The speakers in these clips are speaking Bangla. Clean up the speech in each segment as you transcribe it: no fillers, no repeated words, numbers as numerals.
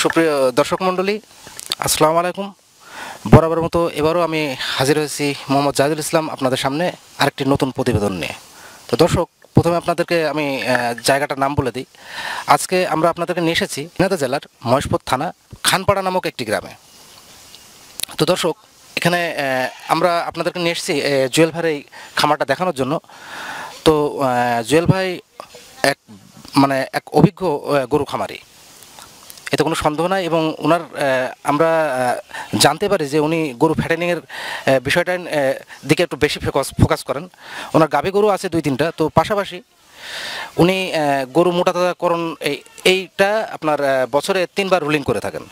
সুপ্রিয় দর্শক মণ্ডলী, আসসালামু আলাইকুম। বরাবর মতো এবারও আমি হাজির হয়েছি মোহাম্মদ জাহিদুল ইসলাম আপনাদের সামনে আরেকটি নতুন প্রতিবেদন নিয়ে। তো দর্শক, প্রথমে আপনাদেরকে আমি জায়গাটার নাম বলে দিই। আজকে আমরা আপনাদেরকে নিয়ে এসেছি ঝিনাইদহ জেলার মহেশপুর থানা খানপাড়া নামক একটি গ্রামে। তো দর্শক, এখানে আমরা আপনাদেরকে নিয়ে এসেছি জুয়েল ভাইয়ের এই খামারটা দেখানোর জন্য। তো জুয়েল ভাই এক অভিজ্ঞ গরু খামারি, এতে কোনো সন্দেহ নাই। এবং ওনার আমরা জানতে পারি যে উনি গরু ফ্যাটেনিংয়ের বিষয়টা দিকে একটু বেশি ফোকাস করেন। ওনার গাভী গরু আছে 2-3টা। তো পাশাপাশি উনি গরু মোটাতাজাকরণ এইটা আপনার বছরে 3বার রুলিং করে থাকেন।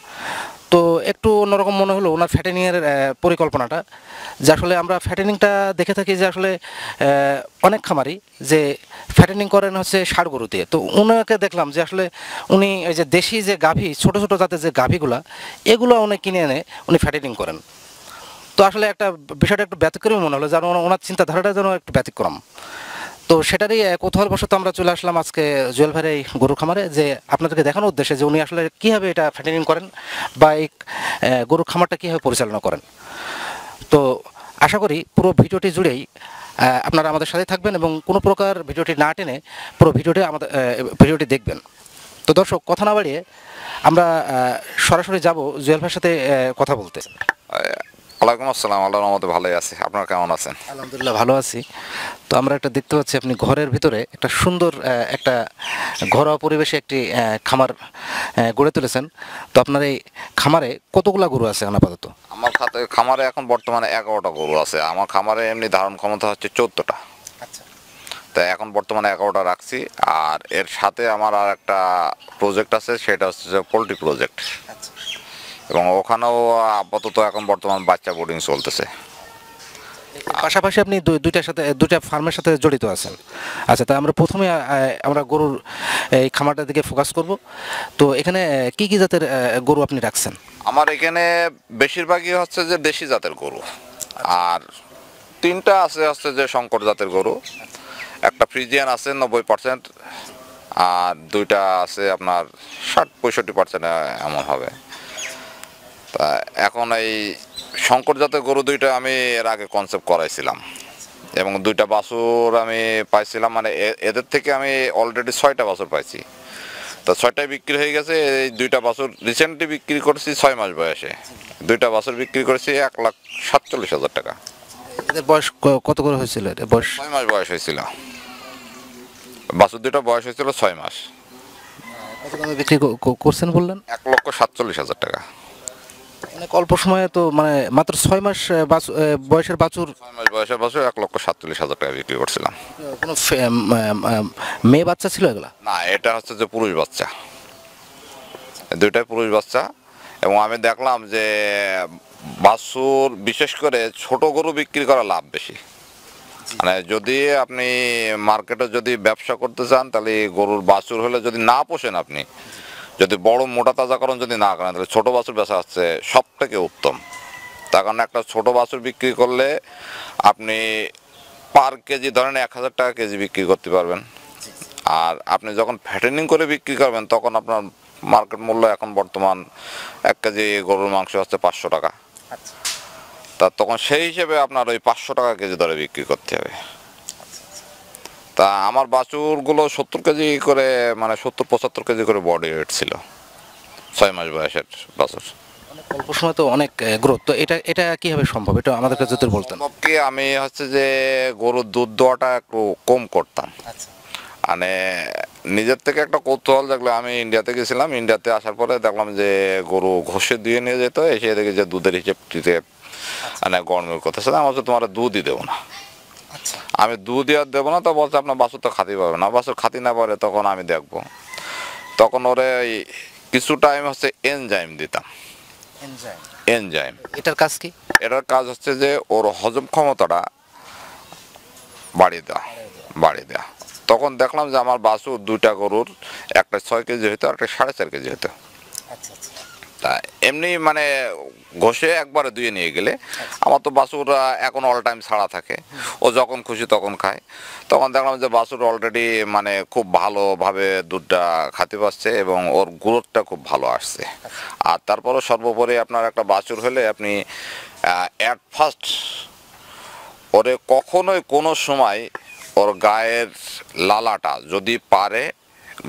তো একটু অন্যরকম মনে হলো ওনার ফ্যাটেনিংয়ের পরিকল্পনাটা, যে আসলে আমরা ফ্যাটেনিংটা দেখে থাকি যে আসলে অনেক খামারি যে ফ্যাটেনিং করেন হচ্ছে ষাঁড় গরু দিয়ে। তো ওনাকে দেখলাম যে আসলে উনি ওই যে দেশি যে গাভী, ছোটো ছোটো জাতের যে গাভীগুলা, এগুলো উনি কিনে এনে উনি ফ্যাটেনিং করেন। তো আসলে একটা বিষয়টা একটু ব্যতিক্রমী মনে হলো, যেন ওনার চিন্তাধারাটা যেন একটু ব্যতিক্রম। তো সেটারই কৌতূহলবশত আমরা চলে আসলাম আজকে জুয়েল ভাইয়ের এই গরু খামারে, যে আপনাদেরকে দেখানোর উদ্দেশ্যে যে উনি আসলে কীভাবে এটা ফ্যাটেনিং করেন বা এই গরুর খামারটা কীভাবে পরিচালনা করেন। তো আশা করি পুরো ভিডিওটি জুড়েই আপনারা আমাদের সাথে থাকবেন এবং কোনো প্রকার ভিডিওটি না টেনে পুরো ভিডিওটি দেখবেন। তো দর্শক, কথা না বাড়িয়ে আমরা সরাসরি যাব জুয়েল ভাইয়ের সাথে কথা বলতে। ওয়ালাইকুম আসসালাম। আল্লাহর রহমতে ভালোই আছি। আপনারা কেমন আছেন? আলহামদুলিল্লাহ ভালো আছি। তো আমরা একটা দেখতে পাচ্ছি আপনি ঘরের ভিতরে একটা সুন্দর একটা ঘরোয়া পরিবেশে একটি খামার গড়ে তুলেছেন। তো আপনার এই খামারে কতগুলা গরু আছে এখন আপাতত? আমার খামারে এখন বর্তমানে 11টা গরু আছে। আমার খামারে এমনি ধারণ ক্ষমতা হচ্ছে 14টা। আচ্ছা। তো এখন বর্তমানে 11টা রাখছি। আর এর সাথে আমার আর একটা প্রজেক্ট আছে, সেটা হচ্ছে পোলট্রি প্রজেক্ট। আচ্ছা। এবং ওখানেও আপাতত এখন বর্তমান বাচ্চা বোর্ডিং চলতেছে। পাশাপাশি আপনি দুইটা ফার্মের সাথে জড়িত আছেন। আচ্ছা, তাই আমরা প্রথমে আমরা গরুর এই খামারটার দিকে ফোকাস করব। তো এখানে কি কি জাতের গরু আপনি রাখছেন? আমার এখানে বেশিরভাগই হচ্ছে যে দেশি জাতের গরু, আর 3টা হচ্ছে যে শঙ্কর জাতের গরু। একটা ফ্রিজিয়ান আছে 90%, আর 2টা আছে আপনার 60-65% এমন হবে। তা এখন এই শঙ্কর জাতের গরু 2টা আমি এর আগে কনসেপ্ট করাইছিলাম, এবং 2টা বাছুর আমি পাইছিলাম। মানে এদের থেকে আমি অলরেডি 6টা বাছুর পাইছি। তো 6টাই বিক্রি হয়ে গেছে। এই 2টা বাছুর রিসেন্টলি বিক্রি করেছি 6 মাস বয়সে। 2টা বাছুর বিক্রি করেছি 1,47,000 টাকা। এদের বয়স কত করে হয়েছিল? এদের বয়স 6 মাস বয়স হয়েছিল। বাছুর 2টা বয়স হয়েছিল 6 মাস। কত দামে বিক্রি করছেন বললেন? 1,47,000 টাকা। অনেক অল্প সময়ে তো, মানে মাত্র 6 মাস বয়সের বাছুর, 6 মাস বয়সের বাছুর 1,47,000 টাকা বিক্রি করছিলাম। কোনো মেয়ে বাচ্চা ছিল এগুলা? না, এটা হচ্ছে যে পুরুষ বাচ্চা। 2টাই পুরুষ বাচ্চা। এবং আমি দেখলাম যে বাছুর, বিশেষ করে ছোট গরু বিক্রি করা লাভ বেশি। মানে যদি আপনি মার্কেটে যদি ব্যবসা করতে চান, তাহলে গরুর বাছুর হলে যদি না পোষেন, আপনি যদি বড় মোটা তাজাকরণ যদি না করেন, তাহলে ছোট বাছুর বেচা হচ্ছে সব থেকে উত্তম। তার কারণে একটা ছোট বাছুর বিক্রি করলে আপনি পার কেজি ধরেন 1,000 টাকা কেজি বিক্রি করতে পারবেন। আর আপনি যখন ফ্যাটেনিং করে বিক্রি করবেন, তখন আপনার মার্কেট মূল্য এখন বর্তমান 1 কেজি গরুর মাংস হচ্ছে 500 টাকা। তা তখন সেই হিসেবে আপনার ওই 500 টাকা কেজি দরে বিক্রি করতে হবে। তা আমার বাছুরগুলো 70 কেজি করে, মানে 70-75 কেজি করে বডি ওয়েট ছিল 6 মাস বয়সের বাছুর। অল্প সময় তো অনেক গ্রোথ। তো এটা কিভাবে সম্ভব, এটা আমাদের কাছে যদি বলতেন। কি, আমি হচ্ছে যে গরুর দুধ দেওয়াটা একটু কম করতাম। মানে নিজের থেকে একটা কৌতূহল দেখলে আমি ইন্ডিয়াতে গেছিলাম। ইন্ডিয়াতে আসার পরে দেখলাম যে গরু ঘষে দিয়ে নিয়ে যেত, এসে দেখি যে দুধের হিসেব মানে গরমের কথা ছিল। আমার হচ্ছে তোমার দুধই দেবো না, আমি দুধই আর দেবো না। তো বলছে আপনার বাছুর তো খাতি পাবে না। বাছুর খাতি না পারে, তখন আমি দেখবো। তখন ওরে কিছু টাইম হচ্ছে এনজাইম দিতাম। এনজাইম এটার কাজ কি? এটার কাজ হচ্ছে যে ওর হজম ক্ষমতাটা বাড়িয়ে দেওয়া। তখন দেখলাম যে আমার বাছুর 2টা গরুর, একটা 6 কেজি হইতো, একটা 4.5 কেজি হইতো। আচ্ছা আচ্ছা তা এমনি মানে ঘষে একবারে ধুয়ে নিয়ে গেলে আমার তো বাছুর এখন অল টাইম ছাড়া থাকে, ও যখন খুশি তখন খায়। তখন দেখলাম যে বাছুর অলরেডি মানে খুব ভালোভাবে দুধটা খাতে পারছে এবং ওর গ্রোথটা খুব ভালো আসছে। আর তারপরে সর্বোপরি আপনার একটা বাছুর হলে আপনি অ্যাট ফার্স্ট ওরে কখনোই কোনো সময় ওর গায়ের লালাটা যদি পারে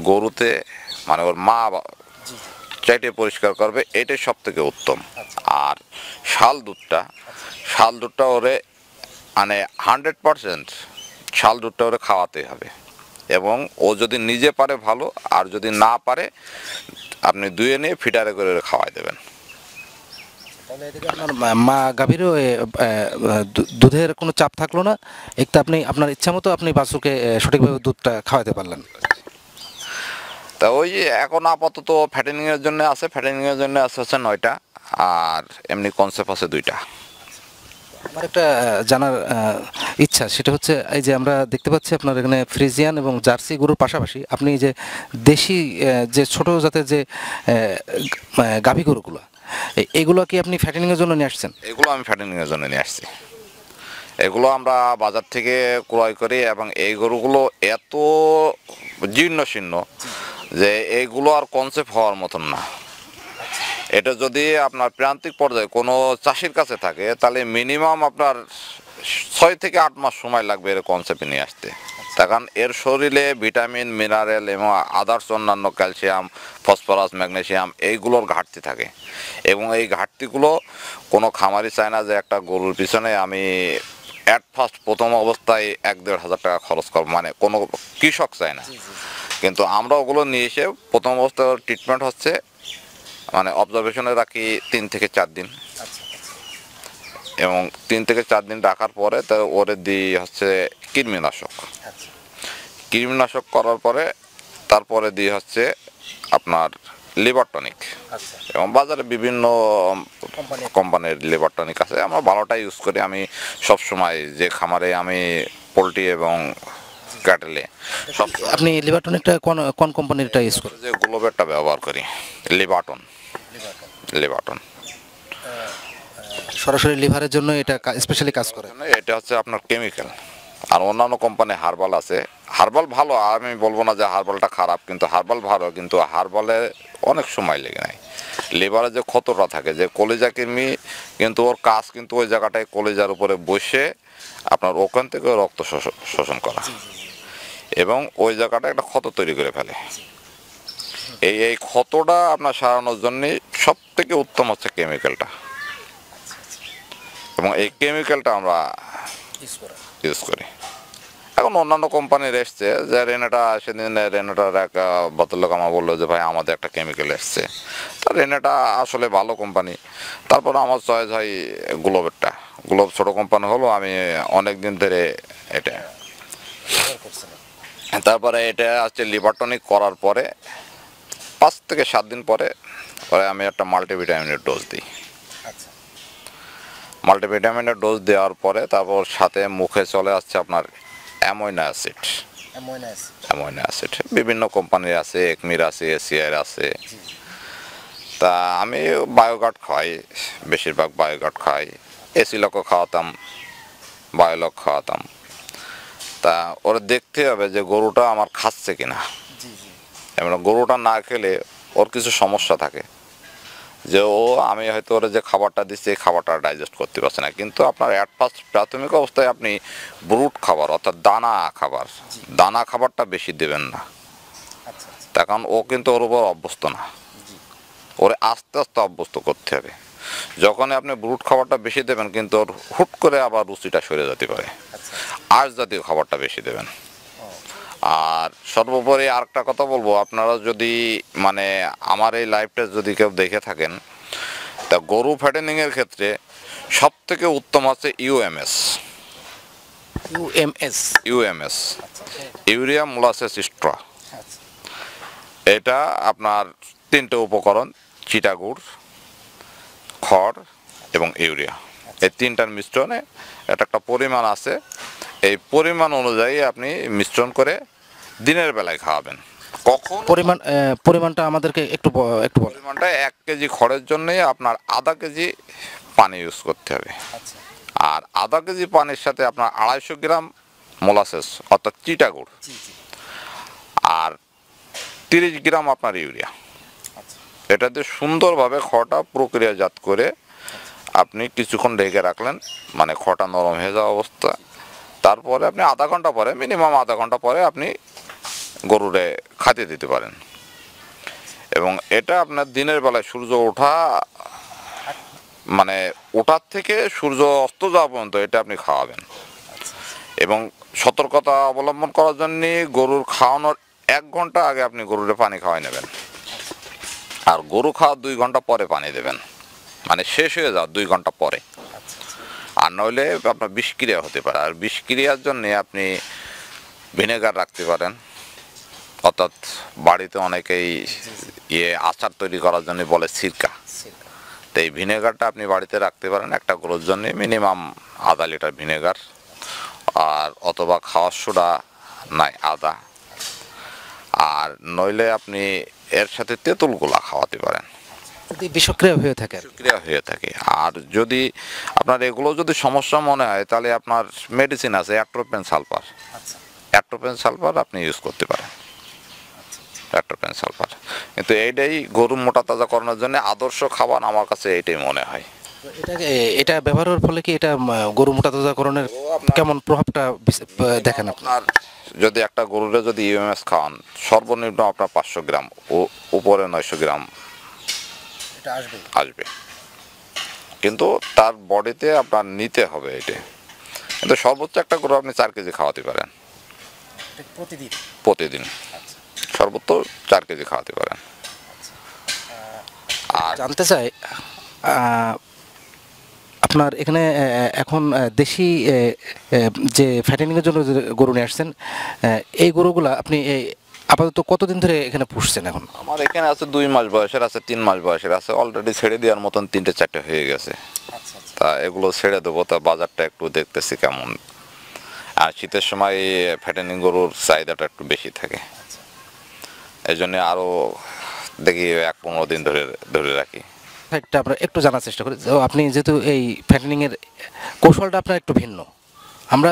গরুতে মানে ওর মা চাইটে পরিষ্কার করবে, এটাই সব থেকে উত্তম। আর শাল দুধটা ওরে মানে 100% শাল দুধটা ওরে খাওয়াতেই হবে। এবং ও যদি নিজে পারে ভালো, আর যদি না পারে আপনি ধুয়ে নিয়ে ফিটারে করে ওরে খাওয়াই দেবেন। তাহলে এদিকে আপনার মা গাভীরও দুধের কোনো চাপ থাকলো না, একটা আপনি আপনার ইচ্ছা মতো আপনি বাছুরকে সঠিকভাবে দুধটা খাওয়াতে পারলেন। তা ওই যে এখন আপাতত ফ্যাটেনিংয়ের জন্য আছে, ফ্যাটেনিংয়ের জন্য আছে হচ্ছে 9টা, আর এমনি কনসেপ্ট আছে 2টা। আমার একটা জানার ইচ্ছা, সেটা হচ্ছে এই যে আমরা দেখতে পাচ্ছি আপনার এখানে ফ্রিজিয়ান এবং জার্সি গরুর পাশাপাশি আপনি যে দেশি যে ছোট জাতের যে গাভী গরুগুলো, এগুলো কি আপনি ফ্যাটেনিংয়ের জন্য নিয়ে আসছেন? এগুলো আমি ফ্যাটেনিংয়ের জন্য নিয়ে আসছি। এগুলো আমরা বাজার থেকে ক্রয় করি এবং এই গরুগুলো এত জীর্ণ শীর্ণ যে এইগুলো আর কনসেপ্ট হওয়ার মতন না। এটা যদি আপনার প্রান্তিক পর্যায়ে কোনো চাষির কাছে থাকে তাহলে মিনিমাম আপনার 6 থেকে 8 মাস সময় লাগবে এর কনসেপ্টে নিয়ে আসতে। তার কারণ এর শরীরে ভিটামিন, মিনারেল এবং আদার্স অন্যান্য ক্যালসিয়াম, ফসফরাস, ম্যাগনেসিয়াম এইগুলোর ঘাটতি থাকে। এবং এই ঘাটতিগুলো কোনো খামারি চায় না যে একটা গরুর পিছনে আমি অ্যাট ফার্স্ট প্রথম অবস্থায় 1-1.5 হাজার টাকা খরচ করব, মানে কোনো কৃষক চায় না। কিন্তু আমরা ওগুলো নিয়ে এসে প্রথম অবস্থায় ট্রিটমেন্ট হচ্ছে মানে অবজারভেশনে রাখি 3 থেকে 4 দিন, এবং 3 থেকে 4 দিন রাখার পরে তো ওরে দিই হচ্ছে কৃমিনাশক করার পরে তারপরে দিই হচ্ছে আপনার লিভার টনিক। এবং বাজারে বিভিন্ন কোম্পানির লিভার টনিক আছে, আমরা ভালোটাই ইউজ করি। আমি সব সময় যে খামারে আমি পোলট্রি এবং ক্যাটেলে সব আপনি লিভার টনিকটা কোন কোন কোম্পানিরটা ইউজ করেন? যে গ্লোবেরটা ব্যবহার করি, লিভারটন। সরাসরি লিভারের জন্য এটা স্পেশালি কাজ করে। এটা হচ্ছে আপনার কেমিক্যাল। আর অন্যান্য কোম্পানি হার্বাল আছে, হার্বাল ভালো, আমি বলবো না যে হার্বালটা খারাপ, কিন্তু হার্বাল ভালো, কিন্তু হার্বালে অনেক সময় লেগে নেয়। লিভারে যে ক্ষতটা থাকে, যে কলিজা কৃমি, কিন্তু ওর কাজ কিন্তু ওই জায়গাটায় কলিজার উপরে বসে আপনার ওখান থেকে রক্ত শোষণ করা, এবং ওই জায়গাটা একটা ক্ষত তৈরি করে ফেলে। এই ক্ষতটা আপনার সারানোর জন্যে সব থেকে উত্তম হচ্ছে কেমিক্যালটা, এবং এই কেমিক্যালটা আমরা ইউজ করি। এখন অন্যান্য কোম্পানির এসছে, যে রেনেটা, সেদিন রেনেটার এক ভদ্রলোক আমার বললো যে ভাই আমাদের একটা কেমিক্যাল এসছে। তা রেনেটা আসলে ভালো কোম্পানি, তারপর আমার চয়েস হয় গ্লোবেরটা। গ্লোব ছোটো কোম্পানি হলো, আমি অনেক দিন ধরে এটা, তারপরে এটা হচ্ছে লিভার টনিক করার পরে 5 থেকে 7 দিন পরে আমি একটা মাল্টিভিটামিনের ডোজ দিই। মাল্টিভিটামিনের ডোজ দেওয়ার পরে তারপর সাথে মুখে চলে আসছে আপনার অ্যামোইনো অ্যাসিড। বিভিন্ন কোম্পানির আছে, একমির আছে, এসিআর আছে। তা আমি বায়োগার্ড খাই, বেশিরভাগ বায়োগার্ড খাই। এসিলকও খাওয়াতাম, বায়োলক খাওয়াতাম। তা ওরা দেখতে হবে যে গরুটা আমার খাচ্ছে কিনা। এবার গরুটা না খেলে ওর কিছু সমস্যা থাকে, যে আমি হয়তো ওরা যে খাবারটা দিচ্ছি এই খাবারটা ডাইজেস্ট করতে পারছে না। কিন্তু আপনার অ্যাট ফার্স্ট প্রাথমিক অবস্থায় আপনি ব্রুট খাবার অর্থাৎ দানা খাবারটা বেশি দেবেন না, তার কারণ ও কিন্তু ওর উপর অভ্যস্ত না, ওরে আস্তে আস্তে অভ্যস্ত করতে হবে। যখনই আপনি ব্রুট খাবারটা বেশি দেবেন কিন্তু ওর হুট করে আবার রুচিটা সরে যেতে পারে, আঁশ জাতীয় খাবারটা বেশি দেবেন। আর সর্বোপরি আরেকটা কথা বলবো, আপনারা যদি মানে আমার এই লাইভটা যদি কেউ দেখে থাকেন, তা গরু ফ্যাটেনিংয়ের ক্ষেত্রে সব থেকে উত্তম হচ্ছে UMS, ইউরিয়া মোলাসেস স্ট্র। এটা আপনার 3টে উপকরণ, চিটাগুড়, খড় এবং ইউরিয়া, এই 3টার মিশ্রণে একটা পরিমাণ আছে। এই পরিমাণ অনুযায়ী আপনি মিশ্রণ করে দিনের বেলায় খাওয়াবেন, কখন পরিমাণটা আমাদেরকে একটু বলেন। পরিমাণটা 1 কেজি খড়ের জন্য আপনার আধা কেজি পানি ইউজ করতে হবে। আর আধা কেজি পানির সাথে আপনার 250 গ্রাম মোলাসেস অর্থাৎ চিটা গুড় আর 30 গ্রাম আপনার ইউরিয়া, এটাতে সুন্দরভাবে খড়টা প্রক্রিয়াজাত করে আপনি কিছুক্ষণ ঢেকে রাখলেন, মানে খড়টা নরম হয়ে যাওয়া অবস্থা। তারপরে আপনি আধা ঘন্টা পরে, মিনিমাম আধা ঘন্টা পরে আপনি গরুরে খাইতে দিতে পারেন। এবং এটা আপনার দিনের বেলায় সূর্য ওঠা, মানে ওঠার থেকে সূর্য অস্ত যাওয়া পর্যন্ত এটা আপনি খাওয়াবেন। এবং সতর্কতা অবলম্বন করার জন্য গরুর খাওয়ানোর 1 ঘন্টা আগে আপনি গরুরে পানি খাওয়াই নেবেন, আর গরু খাওয়ার 2 ঘন্টা পরে পানি দেবেন, মানে শেষ হয়ে যাওয়ার 2 ঘন্টা পরে। আর নইলে আপনার বিষক্রিয়া হতে পারে। আর বিষক্রিয়ার জন্য আপনি ভিনেগার রাখতে পারেন, অর্থাৎ বাড়িতে অনেকেই আচার তৈরি করার জন্য বলে সিরকা, তো এই ভিনেগারটা আপনি বাড়িতে রাখতে পারেন একটা গরুর জন্য, মিনিমাম আধা লিটার ভিনেগার। আর অথবা খাওয়ার সোডা নাই আদা, আর নইলে আপনি এর সাথে তেঁতুল গোলা খাওয়াতে পারেন যদি বিষক্রিয়া হয়ে থাকে। ক্রিয়া হয়ে থাকে। আর যদি আপনার এগুলো যদি সমস্যা মনে হয়, তাহলে আপনার মেডিসিন আছে অ্যাট্রোপেন সালফার, অ্যাট্রোপেন সালফার আপনি ইউজ করতে পারেন, অ্যাট্রোপেন সালফার। কিন্তু এইটাই গরু মোটা তাজা করানোর জন্য আদর্শ খাবার আমার কাছে এইটাই মনে হয়। এটা ব্যবহারের ফলে কি এটা গরু মোটা তাজাকরণের কেমন প্রভাবটা দেখেন আপনার যদি একটা গরুরে যদি ইউএমএস খাওয়ান, সর্বনিম্ন আপনার 500 গ্রাম ও উপরে 900 গ্রাম আসবে, কিন্তু তার বডিতে আপনার নিতে হবে এটা। কিন্তু সর্বোচ্চ একটা গরু আপনি 4 কেজি খাওয়াতে পারেন প্রতিদিন, সর্বোচ্চ 4 কেজি খাওয়াতে পারেন। আর জানতে চাই আপনার এখানে এখন দেশি যে ফ্যাটেনিংয়ের জন্য যে গরু নিয়ে আসছেন, এই গরুগুলা আপনি আপাতত কতদিন ধরে এখানে পুষছেন? এখন আমার এখানে আছে 2 মাস বয়সের, আছে 3 মাস বয়সের, আছে অলরেডি ছেড়ে দেওয়ার মতন 3-4টে হয়ে গেছে। তা এগুলো ছেড়ে দেবো, তা বাজারটা একটু দেখতেছি কেমন। আর শীতের সময় ফ্যাটেনিং গরুর চাহিদাটা একটু বেশি থাকে, এই জন্য আরও দেখি 1-15 দিন ধরে রাখি। একটা আমরা একটু জানার চেষ্টা করি। তো আপনি যেহেতু এই ফ্যাটেনিংয়ের কৌশলটা আপনার একটু ভিন্ন, আমরা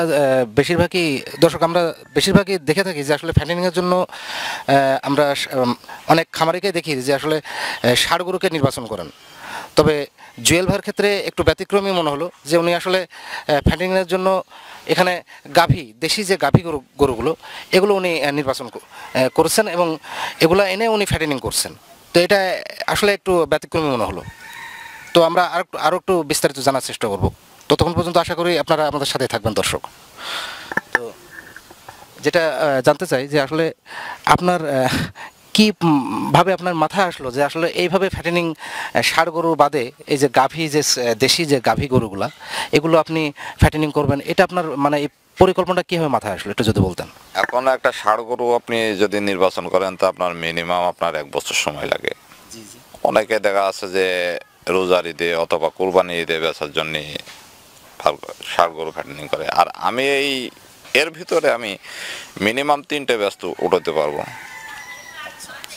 বেশিরভাগই দেখে থাকি যে আসলে ফ্যাটেনিংয়ের জন্য আমরা অনেক খামারিকে দেখি যে আসলে ষাঁড় গরুকে নির্বাচন করেন। তবে জুয়েল ভাইয়ের ক্ষেত্রে একটু ব্যতিক্রমী মনে হলো যে উনি আসলে ফ্যাটেনিংয়ের জন্য এখানে দেশি যে গরুগুলো এগুলো উনি নির্বাচন করেছেন এবং এগুলো এনে উনি ফ্যাটেনিং করছেন। তো এটা আসলে একটু ব্যতিক্রমী মনে হলো। তো আমরা আরও একটু বিস্তারিত জানার চেষ্টা করব। ততক্ষণ পর্যন্ত আশা করি আপনারা আমাদের সাথে থাকবেন দর্শক। তো যেটা জানতে চাই যে আসলে আপনার কি ভাবে আপনার মাথায় আসলো যে আসলে এইভাবে ফ্যাটেনিং ষাঁড় গরু বাদে এই যে দেশি যে গাভী গরুগুলা এগুলো আপনি ফ্যাটেনিং করবেন, এটা আপনার মানে এই পরিকল্পনাটা কীভাবে মাথায় আসলো একটু যদি বলতেন। এখন একটা ষাঁড় গরু আপনি যদি নির্বাচন করেন, তা আপনার মিনিমাম আপনার 1 বছর সময় লাগে। অনেকে দেখা আছে যে রোজার ঈদে অথবা কোরবানি ঈদে বেচার জন্য ষাঁড় গরু ফ্যাটেনিং করে। আর আমি এর ভিতরে আমি মিনিমাম 3টে ব্যাচ তো উঠাতে পারবো,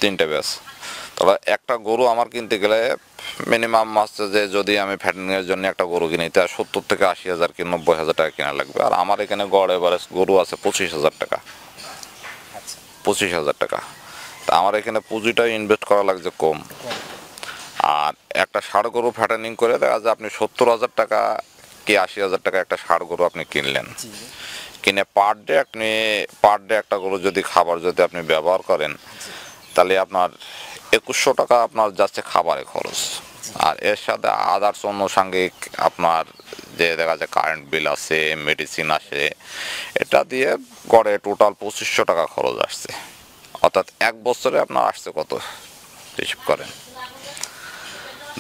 3টে ব্যাচ। তবে একটা গরু আমার কিনতে গেলে মিনিমাম হচ্ছে যে যদি আমি ফ্যাটেনিংয়ের জন্য একটা গরু কিনি, তা 70 থেকে 80 হাজার কি 90 হাজার টাকা কেনা লাগবে। আর আমার এখানে গড় এভারেজ গরু আছে 25,000 টাকা, 25,000 টাকা। তা আমার এখানে পুঁজিটা ইনভেস্ট করা লাগছে কম। আর একটা ষাঁড় গরু ফ্যাটেনিং করে দেখা যায় আপনি 70,000 টাকা কি 80,000 টাকা একটা ষাঁড় গরু আপনি কিনলেন, কিনে পার ডে একটা গরু যদি খাবার যদি আপনি ব্যবহার করেন, তাহলে আপনার 2100 টাকা আপনার যাচ্ছে খাবারে খরচ। আর এর সাথে আদার্স অনুষঙ্গিক আপনার যে দেখা যায় কারেন্ট বিল আছে, মেডিসিন আসে, এটা দিয়ে গড়ে টোটাল 2500 টাকা খরচ আসছে। অর্থাৎ 1 বছরে আপনার আসছে কত হিসাব করেন,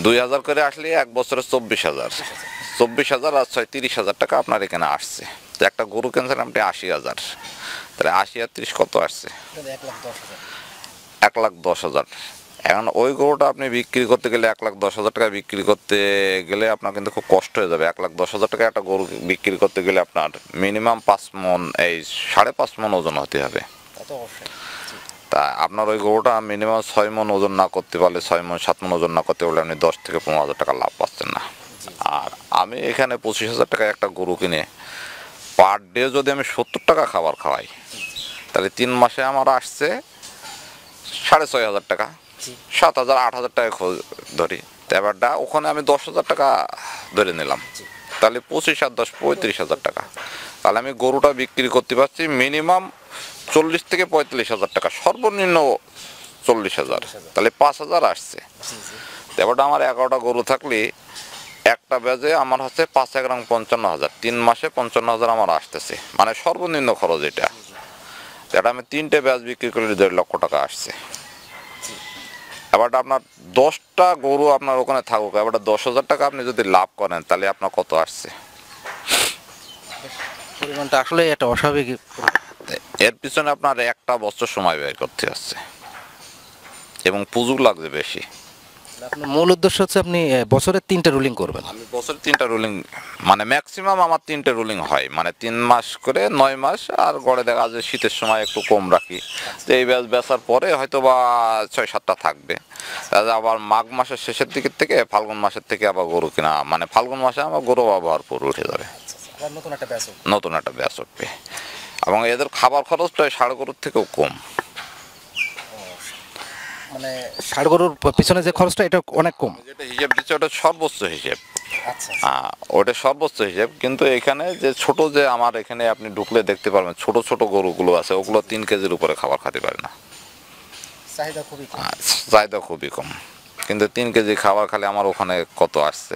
2000 করে আসলে 1 বছরে 24,000 আর 30,000 টাকা আপনার এখানে আসছে। তো একটা গরু কিনছেন আপনি 80,000, তাহলে 80 আর 30 কত আসছে? 1,10,000। এখন ওই গরুটা আপনি বিক্রি করতে গেলে 1,10,000 টাকা বিক্রি করতে গেলে আপনার কিন্তু খুব কষ্ট হয়ে যাবে। 1,10,000 টাকা একটা গরু বিক্রি করতে গেলে আপনার মিনিমাম 5 মণ 5.5 মণ ওজন হতে হবে। তা আপনার ওই গরুটা মিনিমাম 6 মণ ওজন না করতে পারলে, 6 মণ 7 মণ ওজন না করতে পারলে আপনি 10 থেকে 15 হাজার টাকা লাভ পাচ্ছেন না। আর আমি এখানে 25,000 টাকায় একটা গরু কিনে পার ডে যদি আমি 70 টাকা খাবার খাওয়াই, তাহলে 3 মাসে আমার আসছে 6,500 টাকা, 7,000 8,000 টাকা ধরি। এবারটা ওখানে আমি 10,000 টাকা ধরে নিলাম, তাহলে 25 আর 10 35,000 টাকা। তাহলে আমি গরুটা বিক্রি করতে পারছি মিনিমাম 40 থেকে 45,000 টাকা, সর্বনিম্ন 40,000, তাহলে 5,000 আসছে। এবারটা আমার 11টা গরু থাকলে একটা ব্যাজে আমার হচ্ছে 5 1 55,000, 3 মাসে 55,000 আমার আসতেছে, মানে সর্বনিম্ন খরচ এটা। এটা আমি 3টে ব্যাজ বিক্রি করলে 1.5 লক্ষ টাকা আসছে। এবারটা আপনার 10টা গরু আপনার ওখানে থাকুক, এবারটা 10,000 টাকা আপনি যদি লাভ করেন, তাহলে আপনার কত আসছে? পরিমাণটা আসলে একটা অস্বাভাবিক। এর পিছনে আপনার 1টা বছর সময় ব্যয় করতে হচ্ছে এবং পুঁজি লাগবে বেশি। আপনার মূল উদ্দেশ্য হচ্ছে আপনি বছরে 3টে রুলিং করবেন। আমি বছরে 3টা রুলিং, মানে ম্যাক্সিমাম আমার 3টে রুলিং হয়, মানে 3 মাস করে 9 মাস, আর গড়ে দেখা যায় শীতের সময় একটু কম রাখি। তো এই ব্যাস বেচার পরে হয়তো বা 6 7টা থাকবে। তাহলে আবার মাঘ মাসের শেষের দিকের থেকে ফাল্গুন মাসের থেকে আবার গরু কিনা, মানে ফাল্গুন মাসে আমার গরু আবার পুরো উঠে যাবে, নতুন একটা ব্যাচ উঠবে। এবং এদের খাবার খরচটা ষাঁড় গরুর থেকেও কম। মানে ষাঁড় গরুর পিছনে যে খরচটা এটা অনেক কম। যেটা হিসেব দিচ্ছে ওটা সর্বোচ্চ হিসেব, ওটা সর্বোচ্চ হিসেব। কিন্তু এখানে যে ছোট, যে আমার এখানে আপনি ঢুকলে দেখতে পারবেন ছোট ছোট গরুগুলো আছে, ওগুলো 3 কেজির উপরে খাবার খেতে পারে না, চাহিদা খুবই কম। কিন্তু 3 কেজি খাবার খালে আমার ওখানে কত আসছে।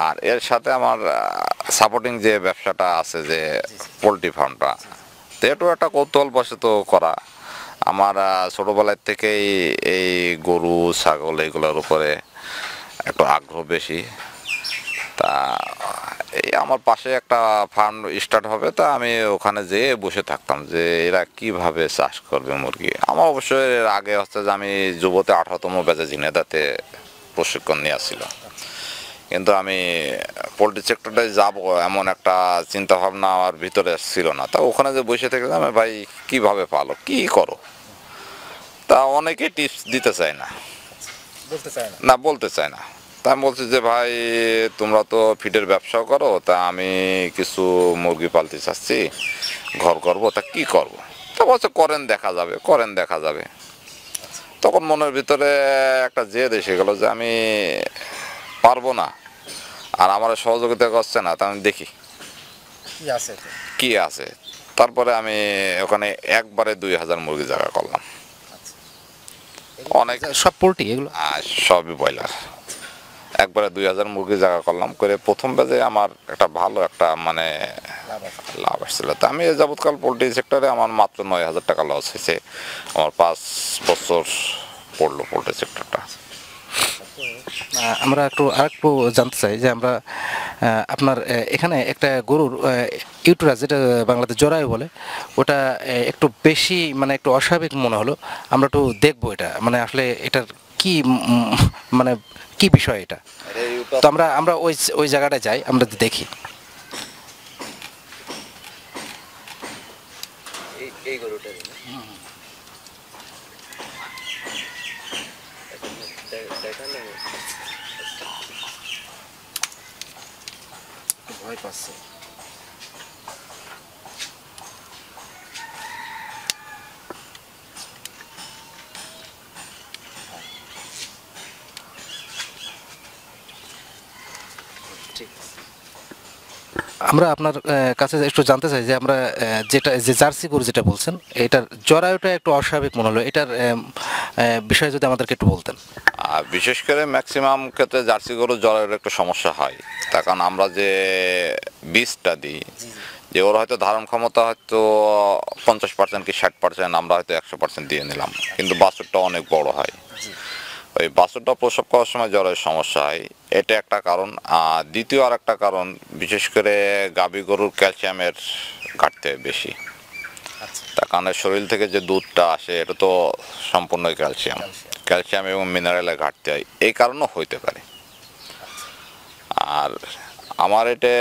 আর এর সাথে আমার সাপোর্টিং যে ব্যবসাটা আছে, যে পোলট্রি ফার্মটা, তো এটাও একটা কৌতূহল বশত করা। আমার ছোটোবেলার থেকেই এই গরু ছাগল এগুলোর উপরে একটু আগ্রহ বেশি। তা এই আমার পাশে একটা ফার্ম স্টার্ট হবে, তা আমি ওখানে যেয়ে বসে থাকতাম যে এরা কিভাবে চাষ করবে মুরগি। আমার অবশ্যই এর আগে হচ্ছে যে আমি যুবতে 18তম ব্যাচে ঝিনেদাতে প্রশিক্ষণ নিয়ে আসছিল, কিন্তু আমি পোলট্রি সেক্টরটায় যাব এমন একটা চিন্তা ভাবনা আমার ভিতরে ছিল না। তা ওখানে যে বসে থেকে আমি, ভাই কিভাবে পালো, কি করো, তা অনেকেই টিপস দিতে চায় না, বলতে চায় না। তা আমি বলছি যে ভাই তোমরা তো ফিডের ব্যবসাও করো, তা আমি কিছু মুরগি পালতে চাচ্ছি, ঘর করবো, তা কি করব? তা বলছে করেন দেখা যাবে, করেন দেখা যাবে। তখন মনের ভিতরে একটা জেদ এসে গেল যে আমি পারবো না, আর আমার সহযোগিতা করছে না, তা আমি দেখি কি আছে। তারপরে আমি ওখানে একবারে 2,000 মুরগি জায়গা করলাম, অনেক সব পোলট্রি এগুলো সবই ব্রয়লার। একবারে 2,000 মুরগি জায়গা করলাম করে প্রথম ব্যাচে আমার একটা ভালো একটা মানে লাভ আসছিল। তা আমি যাবৎকাল পোলট্রি সেক্টরে আমার মাত্র 9,000 টাকা লস হয়েছে। আমার 5 বছর পড়লো পোলট্রি সেক্টরটা। আমরা আরেকটু জানতে চাই যে আমরা আপনার এখানে একটা গরুর ইউটেরাস, যেটা বাংলাদেশ জরায়ু বলে, ওটা একটু বেশি, মানে একটু অস্বাভাবিক মনে হলো। আমরা একটু দেখবো এটা, মানে আসলে এটার কি মানে কি বিষয় এটা। তো আমরা ওই জায়গাটায় যাই, আমরা দেখি। এই গরুটা দেখানো ভয় পাচ্ছে। আমরা আপনার কাছে একটু জানতে চাই যে আমরা যেটা যে জার্সি গরু যেটা বলছেন, এটার জরায়ুটা একটু অস্বাভাবিক মনে হলো, এটার বিষয়ে যদি আমাদেরকে একটু বলতেন। আর বিশেষ করে ম্যাক্সিমাম ক্ষেত্রে জার্সি গরু জ্বরের একটু সমস্যা হয়, তার কারণ আমরা যে বীজটা দিই, যে ওর হয়তো ধারণ ক্ষমতা হয়তো 50% কি 60%, আমরা হয়তো 100% দিয়ে নিলাম, কিন্তু বাছুরটা অনেক বড় হয়। ওই বাছুরটা প্রসব করার সময় জ্বরের সমস্যা হয়, এটা একটা কারণ। আর দ্বিতীয় আর একটা কারণ, বিশেষ করে গাভী গরুর ক্যালসিয়ামের ঘাটতি হয় বেশি। তার কারণে শরীর থেকে যে দুধটা আসে এটা তো সম্পূর্ণ ক্যালসিয়াম এবং মিনারেলের ঘাটতি হয়, এই কারণেও হইতে পারে। আর আমার এটা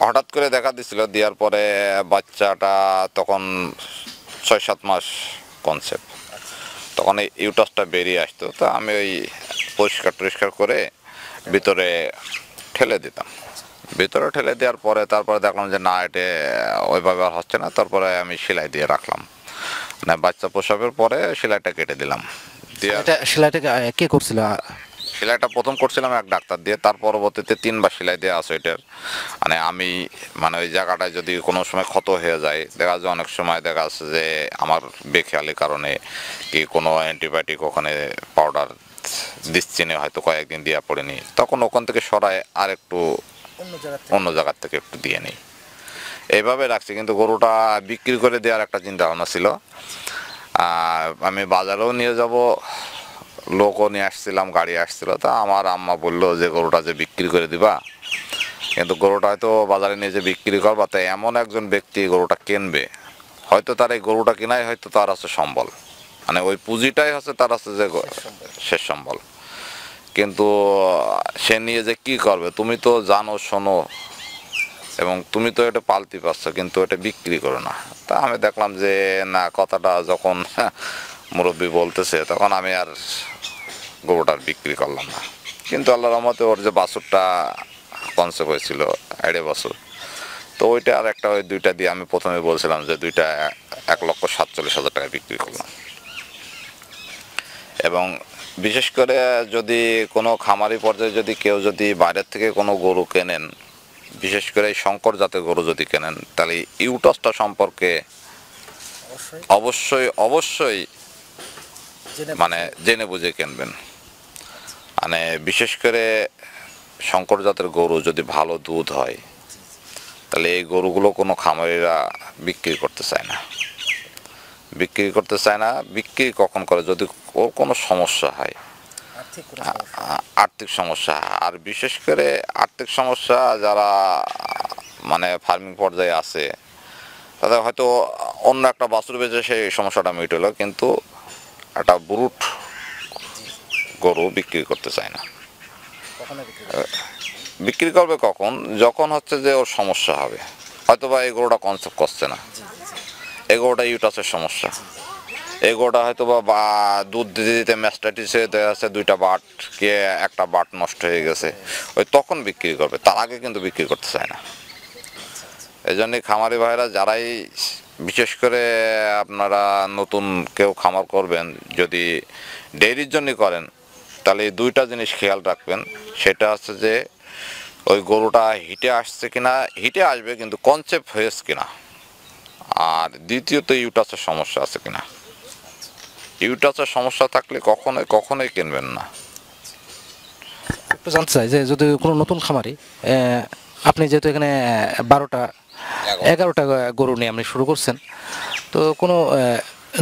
হঠাৎ করে দেখা দিছিল, দেওয়ার পরে বাচ্চাটা তখন 6-7 মাস কনসেপ্ট, তখন এই ইউটাসটা বেরিয়ে আসতো। তো আমি ওই পরিষ্কার করে ভিতরে ঠেলে দিতাম। ভিতরে ঠেলে দেওয়ার পরে তারপরে দেখলাম যে না, এটা ওইভাবে আর হচ্ছে না। তারপরে আমি সেলাই দিয়ে রাখলাম, মানে বাচ্চা প্রসবের পরে সেলাইটা কেটে দিলাম। দিয়ে সেলাইটা কে করছিল? সেলাইটা প্রথম করছিলাম এক ডাক্তার দিয়ে, তার পরবর্তীতে 3বার সেলাই দেওয়া আছে এটার। মানে আমি মানে ওই জায়গাটায় যদি কোনো সময় ক্ষত হয়ে যায়, দেখা যায় অনেক সময় দেখা যাচ্ছে যে আমার বেখেয়ালির কারণে কি কোনো অ্যান্টিবায়োটিক ওখানে পাউডার দিচ্ছি না, হয়তো কয়েকদিন দেওয়া পড়েনি, তখন ওখান থেকে সরায় আর একটু অন্য জায়গার থেকে একটু দিয়ে নিই, এইভাবে রাখছি। কিন্তু গরুটা বিক্রি করে দেওয়ার একটা চিন্তা ভাবনা ছিল। আমি বাজারেও নিয়ে যাব, লোকও নিয়ে আসছিলাম, গাড়ি আসছিল। তা আমার আম্মা বললো যে গরুটা যে বিক্রি করে দিবা, কিন্তু গরুটা হয়তো বাজারে নিয়ে যে বিক্রি করবা, তাই এমন একজন ব্যক্তি গরুটা কিনবে, হয়তো তার এই গরুটা কেনাই হয়তো তার আছে সম্বল, মানে ওই পুঁজিটাই হচ্ছে তার আছে যে শেষ সম্বল। কিন্তু সে নিয়ে যে কি করবে, তুমি তো জানো শোনো এবং তুমি তো এটা পালতি পাচ্ছ, কিন্তু এটা বিক্রি করো না। তা আমি দেখলাম যে না, কথাটা যখন মুরব্বী বলতেছে, তখন আমি আর গরুটার বিক্রি করলাম না। কিন্তু আল্লাহর রহমতে ওর যে বাছুরটা কনসেপ্ট হয়েছিল 1.5 বছর, তো ওইটা আর একটা ওই 2টা দিয়ে আমি প্রথমে বলছিলাম যে 2টা 1,47,000 টাকা বিক্রি করলাম। এবং বিশেষ করে যদি কোনো খামারি পর্যায়ে যদি কেউ যদি বাইরের থেকে কোনো গরু কেনেন, বিশেষ করে এই শঙ্কর জাতের গরু যদি কেনেন, তাহলে ইউটাসটা সম্পর্কে অবশ্যই মানে জেনে বুঝে কিনবেন। মানে বিশেষ করে শঙ্কর জাতের গরু যদি ভালো দুধ হয়, তাহলে এই গরুগুলো কোনো খামারিরা বিক্রি করতে চায় না। বিক্রি কখন করে, যদি ওর কোনো সমস্যা হয়, আর্থিক সমস্যা। আর বিশেষ করে আর্থিক সমস্যা যারা মানে ফার্মিং পর্যায়ে আছে, তাদের হয়তো অন্য একটা বাছুর বেচে সেই সমস্যাটা মিটলো, কিন্তু একটা ব্রুট গরু বিক্রি করতে চায় না। বিক্রি করবে কখন, যখন হচ্ছে যে ওর সমস্যা হবে, হয়তো বা এই গরুটা কনসেপ্ট করছে না, এই গরুটা ইউটাসের সমস্যা, এই গরুটা হয়তো বা দুধ দিতে দিতে ম্যাস্টাইটিসে দেখা যাচ্ছে 2টা বাট কে একটা বাট নষ্ট হয়ে গেছে, ওই তখন বিক্রি করবে, তার আগে কিন্তু বিক্রি করতে চায় না। এই জন্যই খামারি ভাইরা যারাই বিশেষ করে আপনারা নতুন কেউ খামার করবেন, যদি ডেইরির জন্য করেন, তাহলে এই 2টা জিনিস খেয়াল রাখবেন। সেটা হচ্ছে যে ওই গরুটা হিটে আসছে কিনা, হিটে আসবে কিন্তু কনসেপ্ট হয়েছে কিনা, আর দ্বিতীয়ত ইউটাসের সমস্যা আছে কিনা। ইউটাসের সমস্যা থাকলে কখনোই কিনবেন না। একটু জানতে চাই যে যদি কোনো নতুন খামারি, আপনি যেহেতু এখানে 11টা গরু নিয়ে আপনি শুরু করছেন, তো কোনো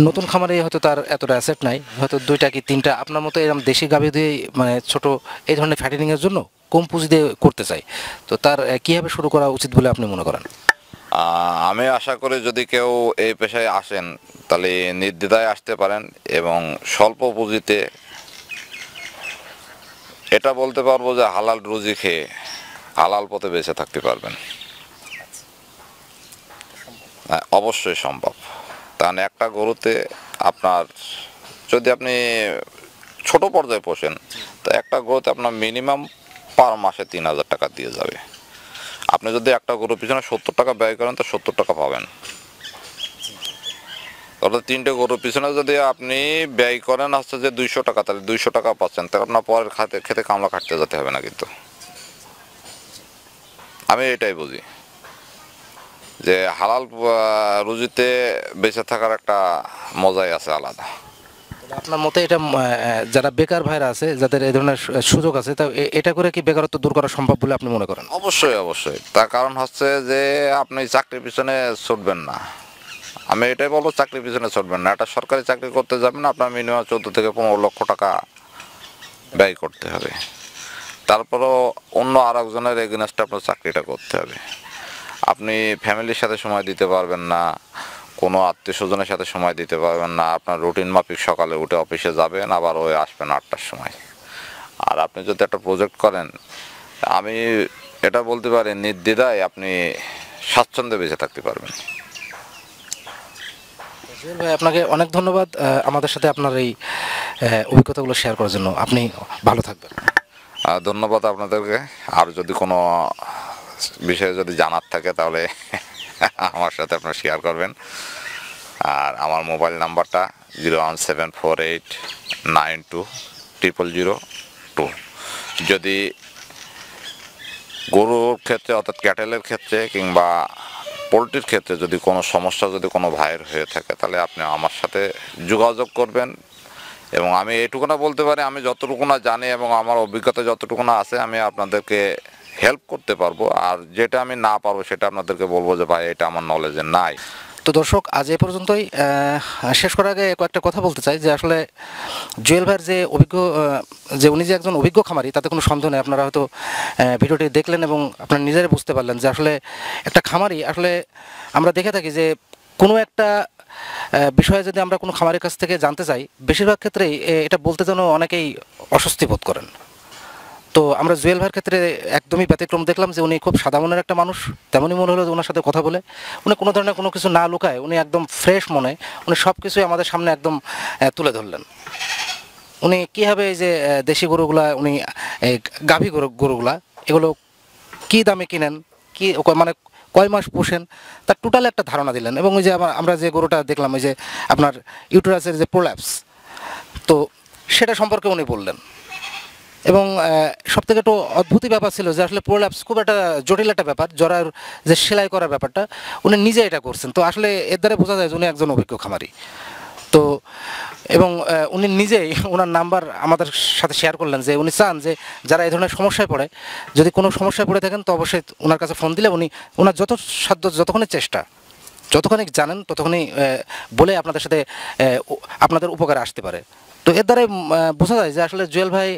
নতুন খামারে হয়তো তার এতটা অ্যাসেট নাই, হয়তো 2টা কি 3টা আপনার মতো এরকম দেশি গাভী দিয়ে মানে ছোট এই ধরনের ফ্যাটেনিংয়ের জন্য কম পুঁজি দিয়ে করতে চাই, তো তার কীভাবে শুরু করা উচিত বলে আপনি মনে করেন? আমি আশা করি যদি কেউ এই পেশায় আসেন, তাহলে নির্দ্বিধায় আসতে পারেন এবং স্বল্প পুঁজিতে, এটা বলতে পারবো যে হালাল রুজি খেয়ে হালাল পথে বেঁচে থাকতে পারবেন। অবশ্যই সম্ভব। কারণ একটা গরুতে আপনার, যদি আপনি ছোট পর্যায়ে পোষেন, তো একটা গরুতে আপনার মিনিমাম পার মাসে 3,000 টাকা দিয়ে যাবে। আপনি যদি একটা গরুর পিছনে 70 টাকা ব্যয় করেন, তো 70 টাকা পাবেন। অর্থাৎ 3টে গরুর পিছনে যদি আপনি ব্যয় করেন হচ্ছে যে 200 টাকা, তাহলে 200 টাকা পাচ্ছেন, তাহলে আপনার পরের খেতে কামলা খাটতে যেতে হবে না। কিন্তু আমি এটাই বুঝি যে হালাল রুজিতে বেঁচে থাকার একটা মজাই আছে আলাদা। আপনার মতে এটা যারা বেকার ভাইরা আছে, যাদের এই ধরনের সুযোগ আছে, তা এটা করে কি বেকারত্ব দূর করা সম্ভব বলে আপনি মনে করেন? অবশ্যই। তার কারণ হচ্ছে যে আপনি চাকরির পিছনে ছুটবেন না। আমি এটাই বলবো, চাকরির পিছনে ছুটবেন না। একটা সরকারি চাকরি করতে যাবেন, আপনার মিনিমাম 14 থেকে 15 লক্ষ টাকা ব্যয় করতে হবে। তারপরও অন্য আরেকজনের এগেনস্টে আপনার চাকরিটা করতে হবে। আপনি ফ্যামিলির সাথে সময় দিতে পারবেন না, কোনো আত্মীয় স্বজনের সাথে সময় দিতে পারবেন না। আপনার রুটিন মাফিক সকালে উঠে অফিসে যাবেন, আবার ওই আসবেন 8টার সময়। আর আপনি যদি একটা প্রজেক্ট করেন, আমি এটা বলতে পারেন নির্দ্বিধায় আপনি স্বাচ্ছন্দ্যে বেঁচে থাকতে পারবেন। জুয়েল ভাই, আপনাকে অনেক ধন্যবাদ আমাদের সাথে আপনার এই অভিজ্ঞতাগুলো শেয়ার করার জন্য। আপনি ভালো থাকবেন। ধন্যবাদ আপনাদেরকে। আর যদি কোনো বিষয়ে যদি জানার থাকে তাহলে আমার সাথে আপনারা শেয়ার করবেন। আর আমার মোবাইল নাম্বারটা 01748920002। যদি গরুর ক্ষেত্রে অর্থাৎ ক্যাটেলের ক্ষেত্রে কিংবা পোলট্রির ক্ষেত্রে যদি কোনো সমস্যা যদি কোনো ভাইয়ের হয়ে থাকে তাহলে আপনি আমার সাথে যোগাযোগ করবেন। এবং আমি এইটুকু না বলতে পারি, আমি যতটুকু না জানি এবং আমার অভিজ্ঞতা যতটুকু না আছে আমি আপনাদেরকে হেল্প করতে পারবো। আর যেটা আমি না পারবো সেটা আপনাদেরকে বলবো যে ভাই এটা আমার নলেজে নাই। তো দর্শক, আজ এ পর্যন্তই। শেষ করার আগে কয়েকটা কথা বলতে চাই যে আসলে জুয়েল ভাইয়ের যে যে উনি যে একজন অভিজ্ঞ খামারি তাতে কোনো সন্দেহ নেই। আপনারা হয়তো ভিডিওটি দেখলেন এবং আপনারা নিজেরাই বুঝতে পারলেন যে আসলে একটা খামারি, আসলে আমরা দেখে থাকি যে কোনো একটা বিষয়ে যদি আমরা কোনো খামারের কাছ থেকে জানতে চাই, বেশিরভাগ ক্ষেত্রেই এটা বলতে যেন অনেকেই অস্বস্তি বোধ করেন। তো আমরা জুয়েল ভাইয়ের ক্ষেত্রে একদমই ব্যতিক্রম দেখলাম যে উনি খুব সাদা মনের একটা মানুষ। তেমনই মনে হলো যে ওনার সাথে কথা বলে উনি কোনো ধরনের কোনো কিছু না লুকায়, উনি একদম ফ্রেশ মনে উনি সব কিছুই আমাদের সামনে একদম তুলে ধরলেন। উনি কীভাবে এই যে দেশি গরুগুলা, উনি এই গাভী গরুগুলা এগুলো কী দামে কিনেন, কি মানে কয় মাস পোষেন, তার টোটাল একটা ধারণা দিলেন। এবং ওই যে আমরা যে গরুটা দেখলাম ওই যে আপনার ইউটেরাসের যে প্রোল্যাপস, তো সেটা সম্পর্কে উনি বললেন। এবং সবথেকে একটু অদ্ভুতই ব্যাপার ছিল যে আসলে প্রোল্যাপস খুব একটা জটিল একটা ব্যাপার, জরার যে সেলাই করার ব্যাপারটা উনি নিজে এটা করছেন। তো আসলে এর দ্বারা বোঝা যায় যে উনি একজন অভিজ্ঞ খামারি। তো এবং উনি নিজেই ওনার নাম্বার আমাদের সাথে শেয়ার করলেন যে উনি চান যে যারা এই ধরনের সমস্যায় পড়ে, যদি কোনো সমস্যায় পড়ে থাকেন তো অবশ্যই ওনার কাছে ফোন দিলে উনি ওনার যত সাধ্য, যতক্ষণই চেষ্টা, যতক্ষণই জানেন ততক্ষণই বলে আপনাদের সাথে আপনাদের উপকারে আসতে পারে। তো এর দ্বারাই বোঝা যায় যে আসলে জুয়েল ভাই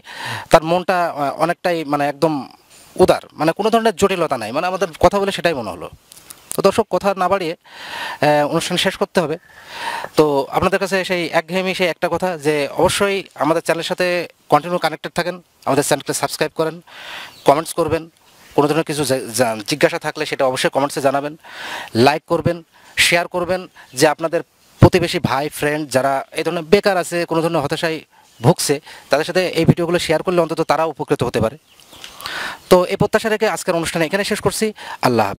তার মনটা অনেকটাই মানে একদম উদার, মানে কোনো ধরনের জটিলতা নাই, মানে আমাদের কথা বলে সেটাই মনে হলো। তো দর্শক, কথা না বাড়িয়ে অনুষ্ঠান শেষ করতে হবে। তো আপনাদের কাছে সেই একঘেয়েমি সেই একটা কথা যে অবশ্যই আমাদের চ্যানেলের সাথে কন্টিনিউ কানেক্টেড থাকেন, আমাদের চ্যানেলকে সাবস্ক্রাইব করেন, কমেন্টস করবেন, কোনো ধরনের কিছু জিজ্ঞাসা থাকলে সেটা অবশ্যই কমেন্টসে জানাবেন, লাইক করবেন, শেয়ার করবেন যে আপনাদের প্রতিবেশী ভাই ফ্রেন্ড যারা এই ধরনের বেকার আছে, কোনো ধরনের হতাশায় ভুগছে, তাদের সাথে এই ভিডিওগুলো শেয়ার করলে অন্তত তারাও উপকৃত হতে পারে। তো এই প্রত্যাশা রেখে আজকের অনুষ্ঠানে এখানে শেষ করছি। আল্লাহ হাফেজ।